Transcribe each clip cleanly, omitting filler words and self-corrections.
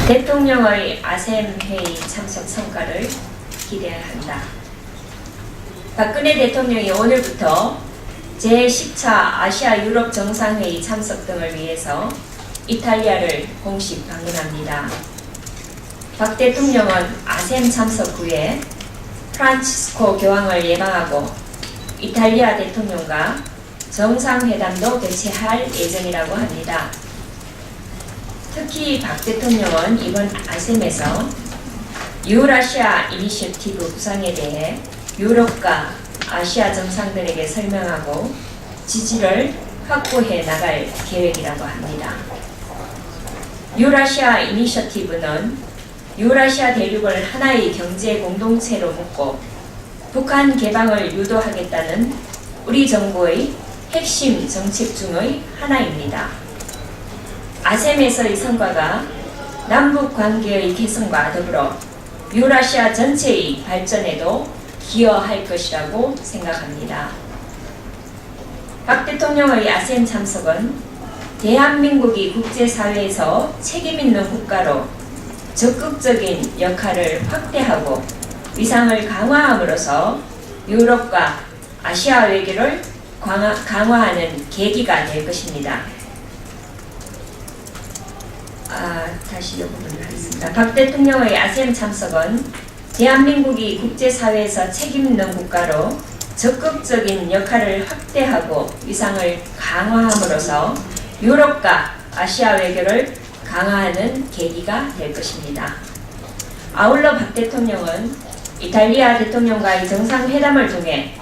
대통령의 아셈 회의 참석 성과를 기대한다. 박근혜 대통령이 오늘부터 제10차 아시아 유럽 정상회의 참석 등을 위해서 이탈리아를 공식 방문합니다. 박 대통령은 아셈 참석 후에 프란치스코 교황을 예방하고 이탈리아 대통령과 정상회담도 개최할 예정이라고 합니다. 특히 박 대통령은 이번 아셈에서 유라시아 이니셔티브 구상에 대해 유럽과 아시아 정상들에게 설명하고 지지를 확보해 나갈 계획이라고 합니다. 유라시아 이니셔티브는 유라시아 대륙을 하나의 경제 공동체로 묶고 북한 개방을 유도하겠다는 우리 정부의 핵심 정책 중의 하나입니다. 아셈에서의 성과가 남북 관계의 개선과 더불어 유라시아 전체의 발전에도 기여할 것이라고 생각합니다. 박 대통령의 아셈 참석은 대한민국이 국제사회에서 책임있는 국가로 적극적인 역할을 확대하고 위상을 강화함으로써 유럽과 아시아 외교를 강화하는 계기가 될 것입니다. 다시 이 부분을 하겠습니다. 박 대통령의 아셈 참석은 대한민국이 국제사회에서 책임있는 국가로 적극적인 역할을 확대하고 위상을 강화함으로써 유럽과 아시아 외교를 강화하는 계기가 될 것입니다. 아울러 박 대통령은 이탈리아 대통령과의 정상회담을 통해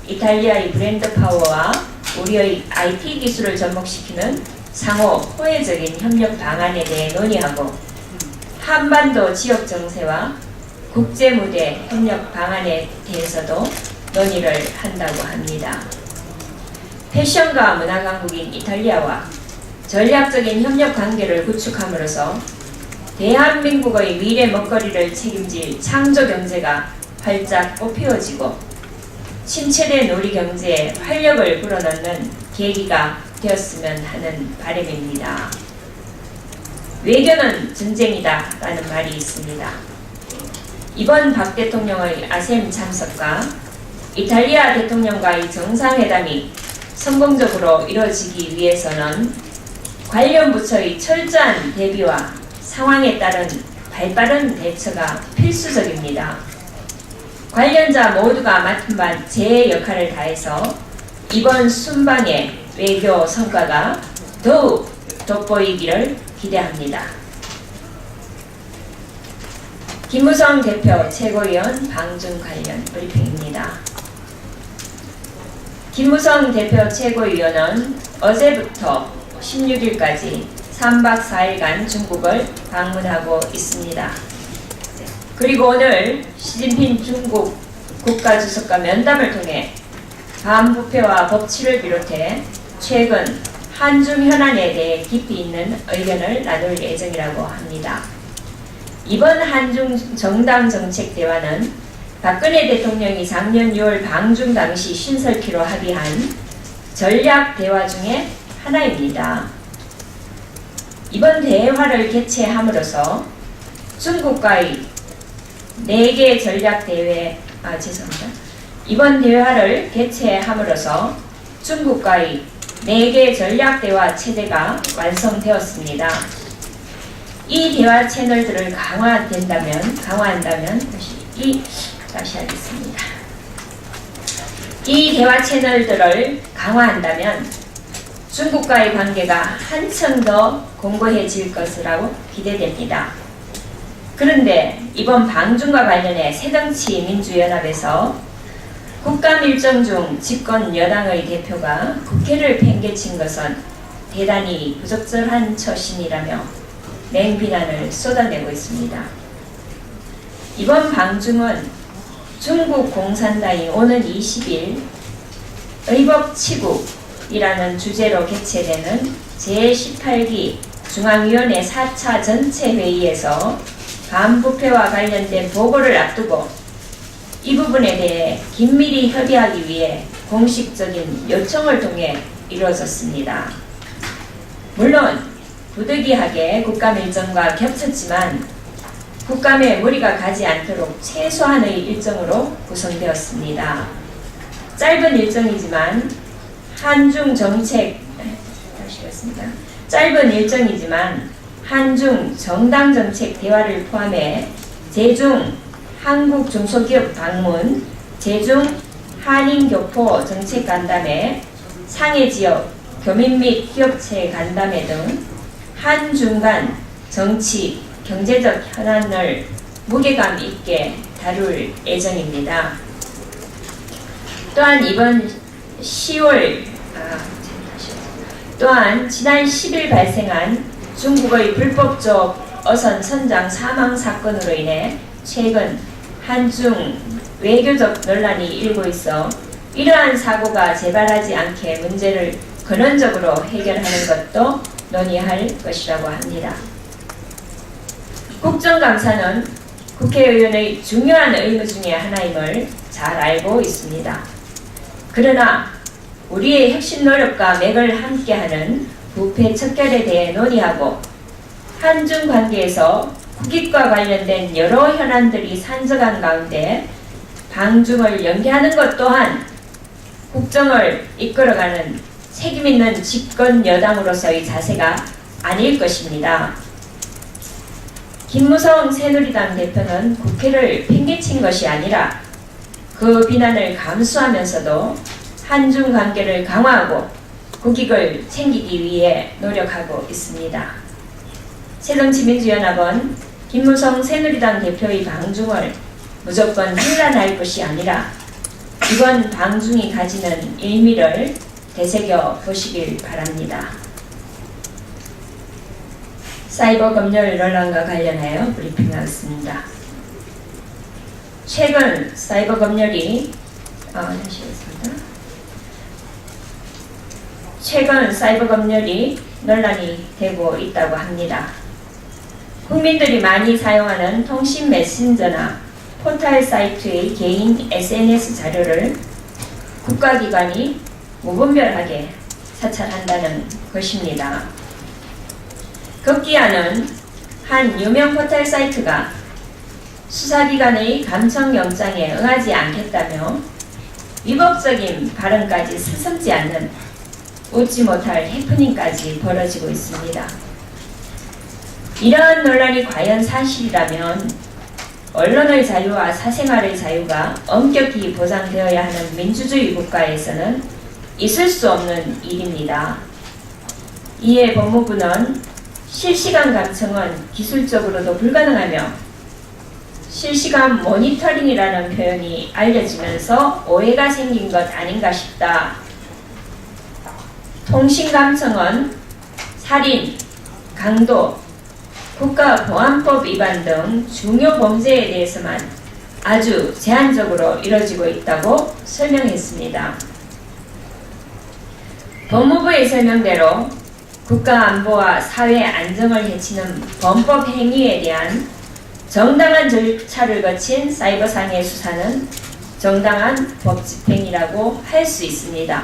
이탈리아의 브랜드 파워와 우리의 IT 기술을 접목시키는 상호 호혜적인 협력 방안에 대해 논의하고 한반도 지역 정세와 국제무대 협력 방안에 대해서도 논의를 한다고 합니다. 패션과 문화 강국인 이탈리아와 전략적인 협력 관계를 구축함으로써 대한민국의 미래 먹거리를 책임질 창조 경제가 활짝 꽃피워지고 침체된 우리 경제에 활력을 불어넣는 계기가 되었으면 하는 바람입니다. 외교는 전쟁이다 라는 말이 있습니다. 이번 박 대통령의 아셈 참석과 이탈리아 대통령과의 정상회담이 성공적으로 이뤄지기 위해서는 관련 부처의 철저한 대비와 상황에 따른 발빠른 대처가 필수적입니다. 관련자 모두가 맡은 바 제 역할을 다해서 이번 순방의 외교 성과가 더욱 돋보이기를 기대합니다. 김무성 대표 최고위원 방중 관련 브리핑입니다. 김무성 대표 최고위원은 어제부터 16일까지 3박 4일간 중국을 방문하고 있습니다. 그리고 오늘 시진핑 중국 국가주석과 면담을 통해 반부패와 법치를 비롯해 최근 한중 현안에 대해 깊이 있는 의견을 나눌 예정이라고 합니다. 이번 한중 정당 정책 대화는 박근혜 대통령이 작년 6월 방중 당시 신설키로 합의한 전략 대화 중에 하나입니다. 이번 대화를 개최함으로써 중국과의 4개 전략 대회, 이번 대화를 개최함으로써 중국과의 4개 전략 대화 체제가 완성되었습니다. 이 대화 채널들을 강화한다면 다시 하겠습니다. 이 대화 채널들을 강화한다면 중국과의 관계가 한층 더 공고해질 것이라고 기대됩니다. 그런데 이번 방중과 관련해 새정치민주연합에서 국감 일정 중 집권 여당의 대표가 국회를 팽개친 것은 대단히 부적절한 처신이라며 맹비난을 쏟아내고 있습니다. 이번 방중은 중국 공산당이 오는 20일 의법치국이라는 주제로 개최되는 제18기 중앙위원회 4차 전체회의에서 반부패와 관련된 보고를 앞두고 이 부분에 대해 긴밀히 협의하기 위해 공식적인 요청을 통해 이루어졌습니다. 물론 부득이하게 국감 일정과 겹쳤지만 국감에 무리가 가지 않도록 최소한의 일정으로 구성되었습니다. 짧은 일정이지만 한중 정당 정책 대화를 포함해 제중 한국 중소기업 방문, 제중 한인 교포 정책 간담회, 상해 지역 교민 및 기업체 간담회 등 한중 간 정치, 경제적 현안을 무게감 있게 다룰 예정입니다. 또한 지난 10일 발생한 중국의 불법적 어선 선장 사망 사건으로 인해 최근 한중 외교적 논란이 일고 있어 이러한 사고가 재발하지 않게 문제를 근원적으로 해결하는 것도 논의할 것이라고 합니다. 국정감사는 국회의원의 중요한 의무 중의 하나임을 잘 알고 있습니다. 그러나 우리의 혁신 노력과 맥을 함께하는 부패 척결에 대해 논의하고 한중 관계에서 국익과 관련된 여러 현안들이 산적한 가운데 방중을 연기하는 것 또한 국정을 이끌어가는 책임있는 집권 여당으로서의 자세가 아닐 것입니다. 김무성 새누리당 대표는 국회를 팽개친 것이 아니라 그 비난을 감수하면서도 한중 관계를 강화하고 국익을 챙기기 위해 노력하고 있습니다. 새정치민주연합은 김무성 새누리당 대표의 방중을 무조건 혼란할 것이 아니라 이번 방중이 가지는 의미를 되새겨 보시길 바랍니다. 사이버 검열 논란과 관련하여 브리핑하겠습니다. 최근 사이버 검열이 논란이 되고 있다고 합니다. 국민들이 많이 사용하는 통신 메신저나 포털 사이트의 개인 SNS 자료를 국가기관이 무분별하게 사찰한다는 것입니다. 급기야는 한 유명 포털 사이트가 수사기관의 감청영장에 응하지 않겠다며 위법적인 발언까지 서슴지 않는 웃지 못할 해프닝까지 벌어지고 있습니다. 이러한 논란이 과연 사실이라면 언론의 자유와 사생활의 자유가 엄격히 보장되어야 하는 민주주의 국가에서는 있을 수 없는 일입니다. 이에 법무부는 실시간 감청은 기술적으로도 불가능하며 실시간 모니터링이라는 표현이 알려지면서 오해가 생긴 것 아닌가 싶다. 통신감청은 살인, 강도, 국가보안법 위반 등 중요 범죄에 대해서만 아주 제한적으로 이뤄지고 있다고 설명했습니다. 법무부의 설명대로 국가안보와 사회 안정을 해치는 범법 행위에 대한 정당한 절차를 거친 사이버상해 수사는 정당한 법 집행이라고 할 수 있습니다.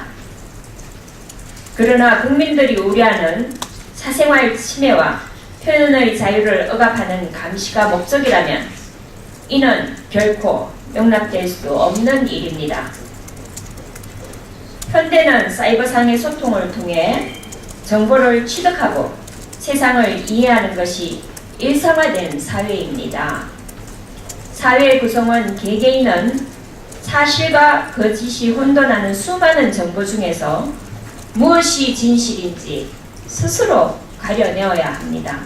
그러나 국민들이 우려하는 사생활 침해와 표현의 자유를 억압하는 감시가 목적이라면 이는 결코 용납될 수 없는 일입니다. 현대는 사이버상의 소통을 통해 정보를 취득하고 세상을 이해하는 것이 일상화된 사회입니다. 사회 구성원 개개인은 사실과 거짓이 혼돈하는 수많은 정보 중에서 무엇이 진실인지 스스로 가려내어야 합니다.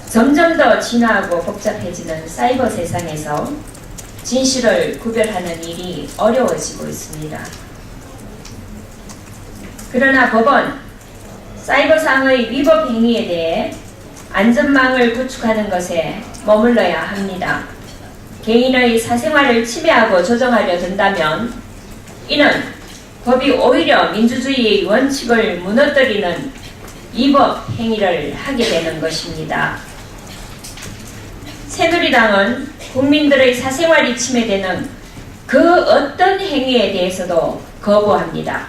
점점 더 진화하고 복잡해지는 사이버 세상에서 진실을 구별하는 일이 어려워지고 있습니다. 그러나 법은 사이버상의 위법 행위에 대해 안전망을 구축하는 것에 머물러야 합니다. 개인의 사생활을 침해하고 조정하려 든다면 이는 법이 오히려 민주주의의 원칙을 무너뜨리는 위법 행위를 하게 되는 것입니다. 새누리당은 국민들의 사생활이 침해되는 그 어떤 행위에 대해서도 거부합니다.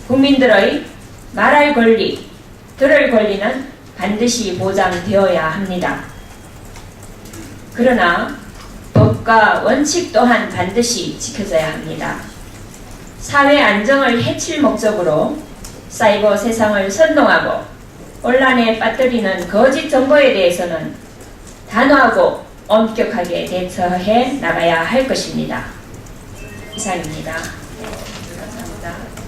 국민들의 말할 권리, 들을 권리는 반드시 보장되어야 합니다. 그러나 법과 원칙 또한 반드시 지켜져야 합니다. 사회 안정을 해칠 목적으로 사이버 세상을 선동하고 혼란에 빠뜨리는 거짓 정보에 대해서는 단호하고 엄격하게 대처해 나가야 할 것입니다. 이상입니다. 감사합니다.